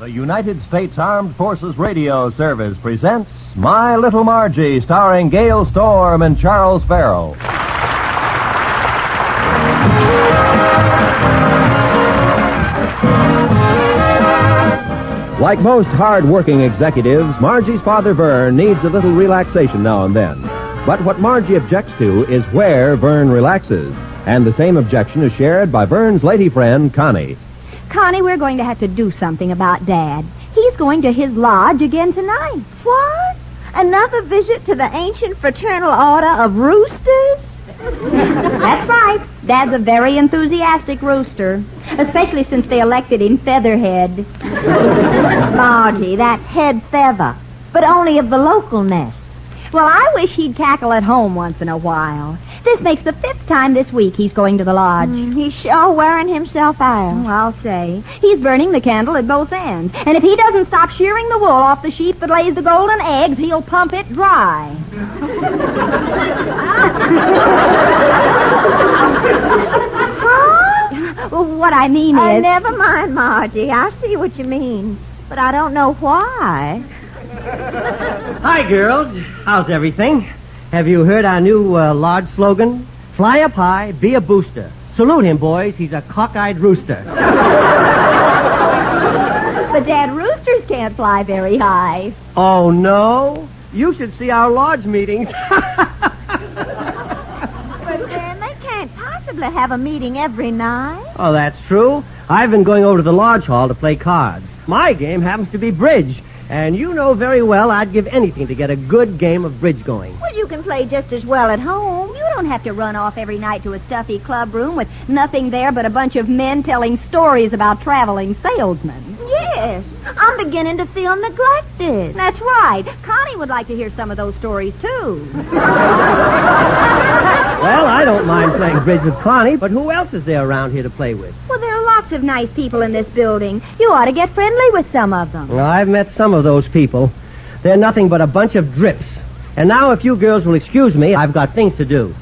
The United States Armed Forces Radio Service presents My Little Margie, starring Gale Storm and Charles Farrell. Like most hard-working executives, Margie's father, Verne, needs a little relaxation now and then. But what Margie objects to is where Verne relaxes. And the same objection is shared by Verne's lady friend, Connie. Connie, we're going to have to do something about Dad. He's going to his lodge again tonight. What? Another visit to the ancient fraternal order of roosters? That's right. Dad's a very enthusiastic rooster, especially since they elected him Featherhead. Margie, that's head feather, but only of the local nest. Well, I wish he'd cackle at home once in a while. This makes the 5th time this week he's going to the lodge. He's sure wearing himself out. Oh, I'll say. He's burning the candle at both ends. And if he doesn't stop shearing the wool off the sheep that lays the golden eggs, he'll pump it dry. Huh? Well, what I mean is... Never mind, Margie. I see what you mean. But I don't know why. Hi, girls. How's everything? Have you heard our new lodge slogan? Fly up high, be a booster. Salute him, boys. He's a cockeyed rooster. But, Dad, roosters can't fly very high. Oh, no? You should see our lodge meetings. But then they can't possibly have a meeting every night. Oh, that's true. I've been going over to the lodge hall to play cards. My game happens to be bridge. And you know very well I'd give anything to get a good game of bridge going. Well, you can play just as well at home. You don't have to run off every night to a stuffy club room with nothing there but a bunch of men telling stories about traveling salesmen. Yes, I'm beginning to feel neglected. That's right. Connie would like to hear some of those stories, too. Well, I don't mind playing bridge with Connie, but who else is there around here to play with? Well, there are lots of nice people in this building. You ought to get friendly with some of them. Well, I've met some of those people. They're nothing but a bunch of drips. And now, if you girls will excuse me, I've got things to do.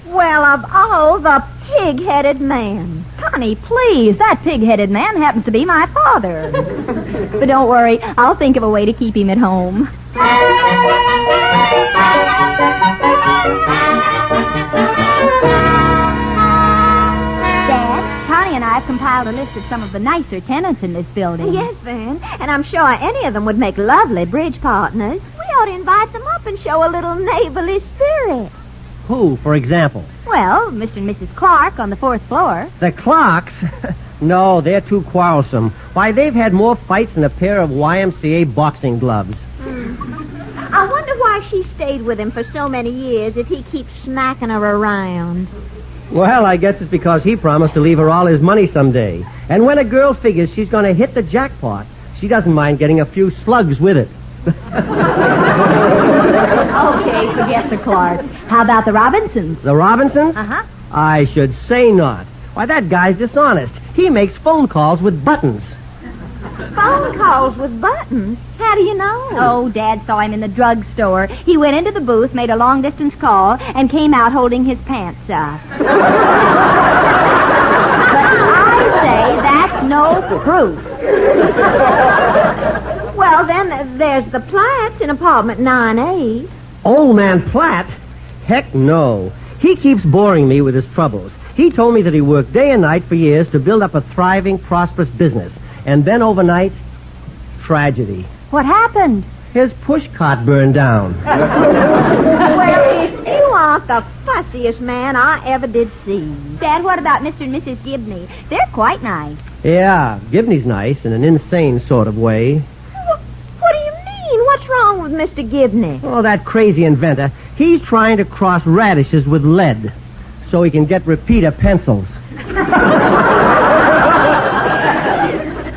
Well, of all the pig-headed man. Connie, please. That pig-headed man happens to be my father. But don't worry. I'll think of a way to keep him at home. Dad, Connie and I have compiled a list of some of the nicer tenants in this building. Yes, Verne, and I'm sure any of them would make lovely bridge partners. We ought to invite them up and show a little neighborly spirit. Who, for example? Well, Mr. and Mrs. Clark on the 4th floor. The Clarks? No, they're too quarrelsome. Why, they've had more fights than a pair of YMCA boxing gloves. I wonder why she stayed with him for so many years if he keeps smacking her around. Well, I guess it's because he promised to leave her all his money someday. And when a girl figures she's going to hit the jackpot, she doesn't mind getting a few slugs with it. Okay, forget the Clarks. How about the Robinsons? The Robinsons? Uh-huh. I should say not. Why, that guy's dishonest. He makes phone calls with buttons. Phone calls with buttons? How do you know? Oh, Dad saw him in the drugstore. He went into the booth, made a long-distance call, and came out holding his pants up. But I say that's no proof. Well, then, there's the Platts in apartment 9A. Old man Platt? Heck no. He keeps boring me with his troubles. He told me that he worked day and night for years to build up a thriving, prosperous business. And then overnight, tragedy. What happened? His pushcart burned down. Well, if you aren't the fussiest man I ever did see. Dad, what about Mr. and Mrs. Gibney? They're quite nice. Yeah, Gibney's nice in an insane sort of way. What do you mean? What's wrong with Mr. Gibney? Oh, that crazy inventor. He's trying to cross radishes with lead so he can get repeater pencils.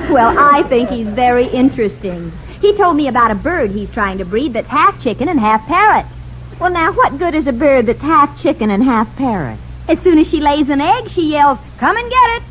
Well, I think he's very interesting. He told me about a bird he's trying to breed that's half chicken and half parrot. Well, now, what good is a bird that's half chicken and half parrot? As soon as she lays an egg, she yells, "Come and get it."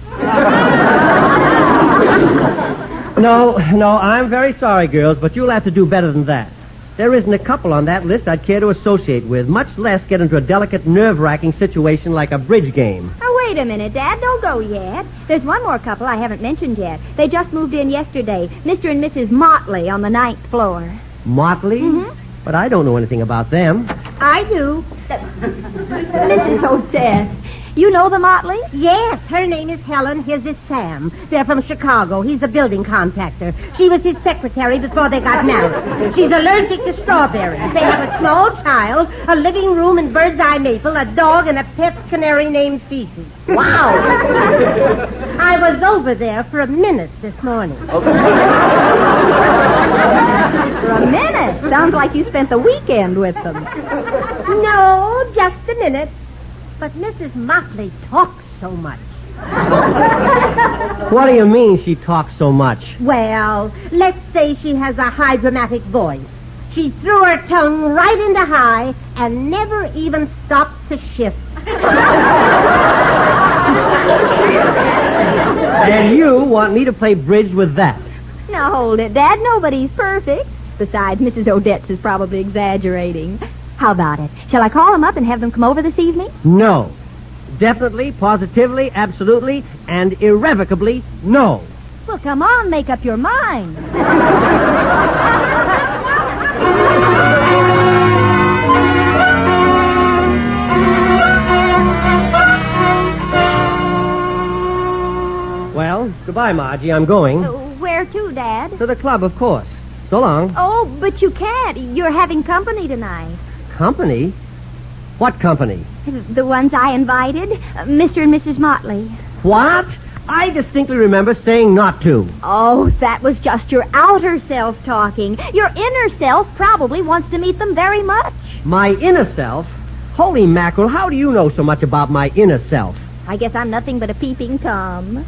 No, I'm very sorry, girls, but you'll have to do better than that. There isn't a couple on that list I'd care to associate with, much less get into a delicate, nerve-wracking situation like a bridge game. Oh, wait wait a minute, Dad. Don't go yet. There's one more couple I haven't mentioned yet. They just moved in yesterday. Mr. and Mrs. Motley on the 9th floor. Motley? Mm-hmm. But I don't know anything about them. I do. Mrs. Odette. You know the Motleys? Yes, her name is Helen. His is Sam. They're from Chicago. He's a building contractor. She was his secretary before they got married. She's allergic to strawberries. They have a small child, a living room in bird's eye maple, a dog, and a pet canary named Feces. Wow. I was over there for a minute this morning. For a minute. Sounds like you spent the weekend with them. No, just a minute. But Mrs. Motley talks so much. What do you mean she talks so much? Well, let's say she has a high dramatic voice. She threw her tongue right into high and never even stopped to shift. And you want me to play bridge with that? Now hold it, Dad. Nobody's perfect. Besides, Mrs. Odette's is probably exaggerating. How about it? Shall I call them up and have them come over this evening? No. Definitely, positively, absolutely, and irrevocably, no. Well, come on, make up your mind. Well, goodbye, Margie. I'm going. Where to, Dad? To the club, of course. So long. Oh, but you can't. You're having company tonight. Company? What company? The ones I invited, Mr. and Mrs. Motley. What? I distinctly remember saying not to. Oh, that was just your outer self talking. Your inner self probably wants to meet them very much. My inner self? Holy mackerel, how do you know so much about my inner self? I guess I'm nothing but a peeping Tom.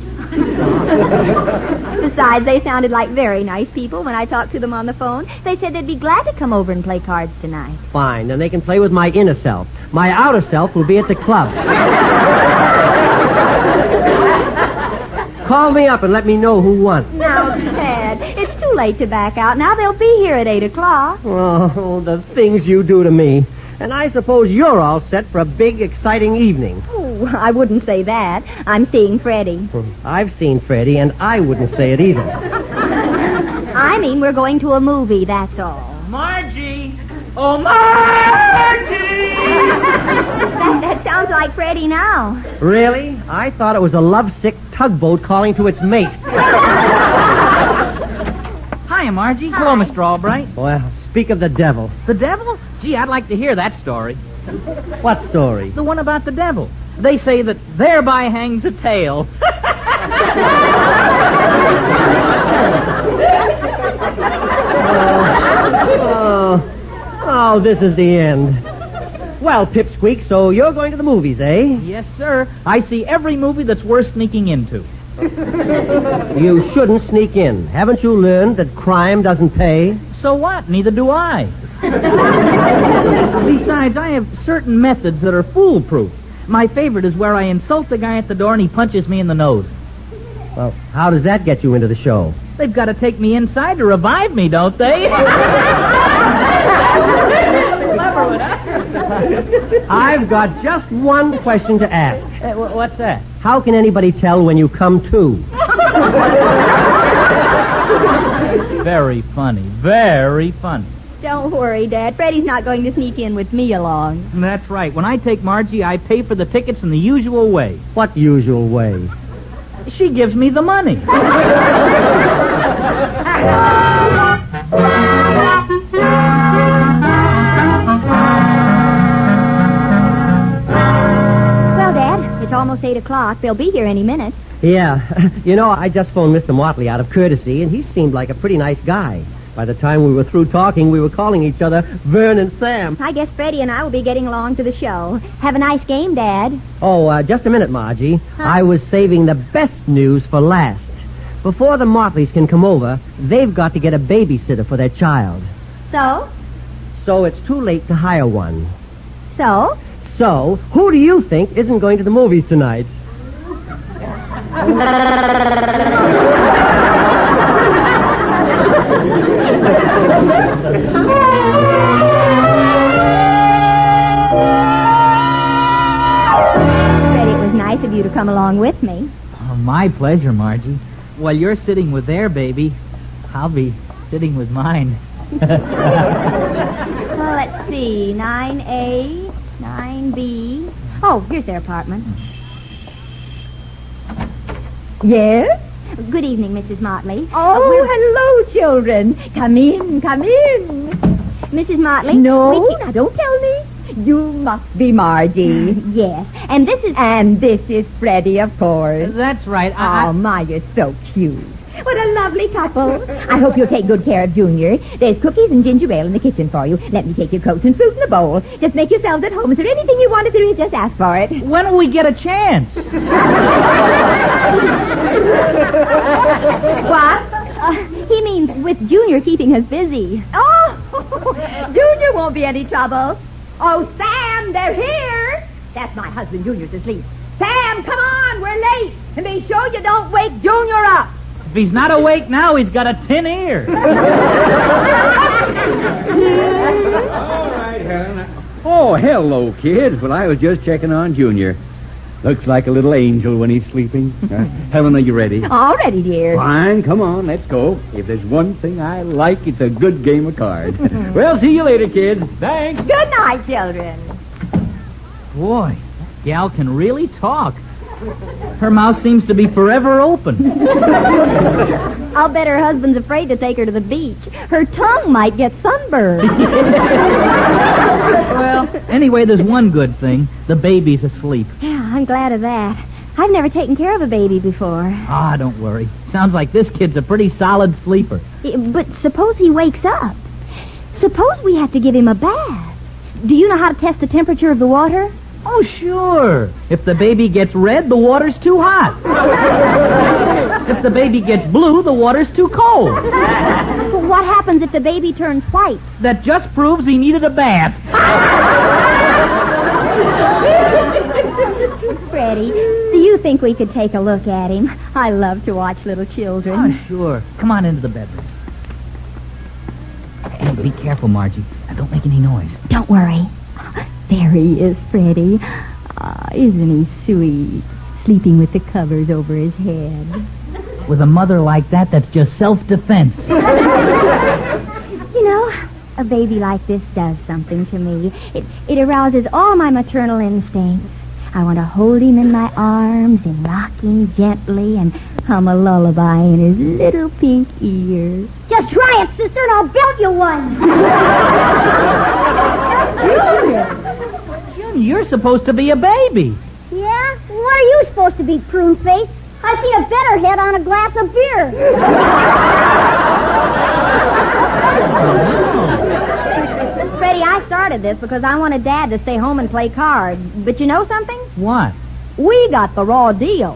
Besides, they sounded like very nice people when I talked to them on the phone. They said they'd be glad to come over and play cards tonight. Fine, then they can play with my inner self. My outer self will be at the club. Call me up and let me know who won. Now, Dad, it's too late to back out. Now they'll be here at 8 o'clock. Oh, the things you do to me. And I suppose you're all set for a big, exciting evening. Oh, I wouldn't say that. I'm seeing Freddie. I've seen Freddie, and I wouldn't say it either. I mean, we're going to a movie, that's all. Margie! Oh, Margie! That sounds like Freddie now. Really? I thought it was a lovesick tugboat calling to its mate. Hiya, Margie. Hi. Hello, Mr. Albright. Well, speak of the devil. The devil? Gee, I'd like to hear that story. What story? The one about the devil. They say that thereby hangs a tale. Oh, this is the end. Well, Pipsqueak, so you're going to the movies, eh? Yes, sir. I see every movie that's worth sneaking into. You shouldn't sneak in. Haven't you learned that crime doesn't pay? So what? Neither do I. Besides, I have certain methods that are foolproof. My favorite is where I insult the guy at the door and he punches me in the nose. Well, how does that get you into the show? They've got to take me inside to revive me, don't they? I've got just one question to ask. What's that? How can anybody tell when you come to? Very funny. Very funny. Don't worry, Dad. Freddie's not going to sneak in with me along. That's right. When I take Margie, I pay for the tickets in the usual way. What usual way? She gives me the money. Well, Dad, it's almost 8 o'clock. They'll be here any minute. Yeah. You know, I just phoned Mr. Motley out of courtesy, and he seemed like a pretty nice guy. By the time we were through talking, we were calling each other Verne and Sam. I guess Freddie and I will be getting along to the show. Have a nice game, Dad. Oh, just a minute, Margie. I was saving the best news for last. Before the Motleys can come over, they've got to get a babysitter for their child. So? So it's too late to hire one. So? So, who do you think isn't going to the movies tonight? Freddie, it was nice of you to come come along with me. Oh, my pleasure, Margie. While you're sitting with their baby, I'll be sitting with mine. Well, let's see. 9A, 9B. Oh, here's their apartment. Yes? Good evening, Mrs. Motley. Oh, hello, children. Come in, come in. Mrs. Motley? No, now don't tell me. You must be Margie. Yes. And this is... And this is Freddie, of course. That's right. Oh, my, you're so cute. What a lovely couple. I hope you'll take good care of Junior. There's cookies and ginger ale in the kitchen for you. Let me take your coats and fruit in a bowl. Just make yourselves at home. Is there anything you want to do? Just ask for it. When will we get a chance? What? He means with Junior keeping us busy. Oh, Junior won't be any trouble. Oh, Sam, they're here. That's my husband. Junior's asleep. Sam, come on, we're late. And be sure you don't wake Junior up. If he's not awake now, he's got a tin ear. All right, Helen. Oh, hello, kids. Well, I was just checking on Junior. Looks like a little angel when he's sleeping. Helen, are you ready? All ready, dear. Fine, come on, let's go. If there's one thing I like, it's a good game of cards. Well, see you later, kids. Thanks. Good night, children. Boy, that gal can really talk. Her mouth seems to be forever open. I'll bet her husband's afraid to take her to the beach. Her tongue might get sunburned. Well, anyway, there's one good thing. The baby's asleep. Yeah, I'm glad of that. I've never taken care of a baby before. Ah, don't worry. Sounds like this kid's a pretty solid sleeper. But suppose he wakes up. Suppose we have to give him a bath. Do you know how to test the temperature of the water? Oh, sure. If the baby gets red, the water's too hot. If the baby gets blue, the water's too cold. But what happens if the baby turns white? That just proves he needed a bath. Freddie, do you think we could take a look at him? I love to watch little children. Oh, sure. Come on into the bedroom. Hey, be careful, Margie. Now, don't make any noise. Don't worry. There he is, Freddie. Isn't he sweet? Sleeping with the covers over his head. With a mother like that, that's just self-defense. You know, a baby like this does something to me. It arouses all my maternal instincts. I want to hold him in my arms and rock him gently and hum a lullaby in his little pink ear. Just try it, sister, and I'll build you one. Junior, you're supposed to be a baby. Yeah? What are you supposed to be, prune face? I see a better head on a glass of beer. Freddie, I started this because I wanted Dad to stay home and play cards. But you know something? What? We got the raw deal.